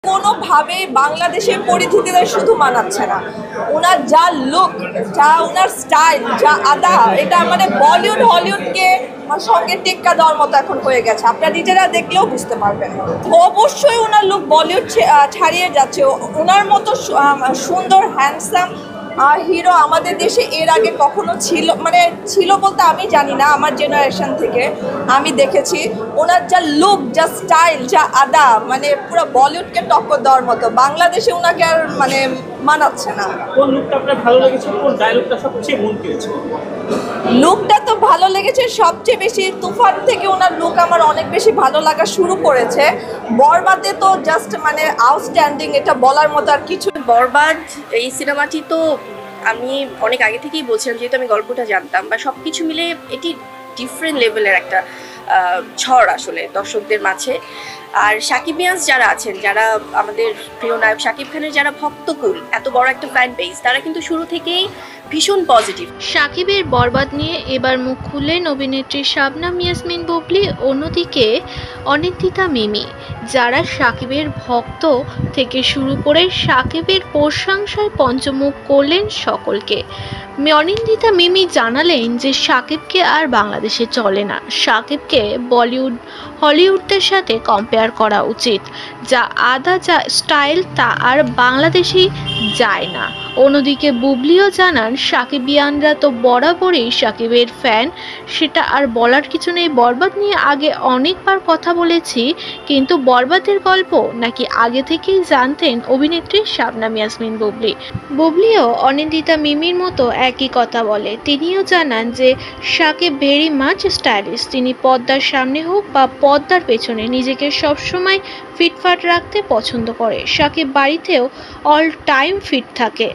কোনোভাবে বাংলাদেশের পরিস্থিতিতে শুধু মানাচ্ছে না। ওনার যা লুক, যা ওনার স্টাইল, যা আদা, এটা মানে বলিউড হলিউডকে সঙ্গে টেক্কা দেওয়ার মতো এখন হয়ে গেছে। আপনারা নিজেরা দেখলেও বুঝতে পারবেন। অবশ্যই ওনার লুক বলিউড ছাড়িয়ে যাচ্ছে। ওনার মতো সুন্দর হ্যান্ডসাম হিরো আমাদের দেশে এর আগে কখনো ছিল বলতে আমি জানি না। আমার জেনারেশন থেকে আমি দেখেছি ওনার যা লুক, যা স্টাইল, যা আদা, মানে পুরো বলিউডকে টক্কর দেওয়ার মতো। বাংলাদেশে ওনাকে আর মানাচ্ছে না। কোন লুকটা আপনার ভালো লেগেছে, কোন ডায়লগটা সবচেয়ে মন কেড়েছে? লুকটা তো ভালো লেগেছে সবচেয়ে বেশি। তুফান থেকে ওনার লুক আমার অনেক বেশি ভালো লাগা শুরু করেছে। বরবাদে তো জাস্ট আউটস্ট্যান্ডিং, এটা বলার মতো আর কিছু। বরবাদ এই সিনেমাটি তো আমি অনেক আগে থেকেই বলছিলাম, যেহেতু আমি গল্পটা জানতাম বা সব কিছু মিলে এটি ডিফারেন্ট লেভেলের একটা ঝড় আসলে দর্শকদের মাঝে। আর সাকিবিয়ান্স যারা আছেন, যারা আমাদের প্রিয় নায়ক শাকিব খানের যারা ভক্তকুল, এত বড় একটা ফ্যান বেস, তারা কিন্তু শুরু থেকেই ভীষণ পজিটিভ। শাকিবের বরবাদ নিয়ে এবার মুখ খুললেন অভিনেত্রী শাবনাম ইয়াসমিন বুবলি, অন্যদিকে অনিন্দিতা মিমি, যারা শাকিবের ভক্ত থেকে শুরু করে শাকিবের প্রশংসায় পঞ্চমুখ করলেন সকলকে। অনিন্দিতা মিমি জানালেন যে শাকিবকে আর বাংলাদেশে চলে না, শাকিবকে বলিউড হলিউডদের সাথে কম্পেয়ার করা উচিত। যা আদা, যা স্টাইল, তা আর বাংলাদেশি যায় না। অন্যদিকে বুবলিও জানান, শাকিবিয়ানরা তো বরাবরই শাকিবের ফ্যান, সেটা আর বলার কিছু নেই। বরবাদ নিয়ে আগে অনেকবার কথা বলেছি, কিন্তু বরবাদের গল্প নাকি আগে থেকেই জানতেন অভিনেত্রী শাবনাম ইয়াসমিন বুবলি। বুবলিও অনিন্দিতা মিমির মতো একই কথা বলে। তিনিও জানান যে শাকিব ভেরি মাচ স্টাইলিশ। তিনি পর্দার সামনে হোক বা পর্দার পেছনে নিজেকে সবসময় ফিটফাট রাখতে পছন্দ করে। শাকিব বাড়িতেও অল টাইম ফিট থাকে।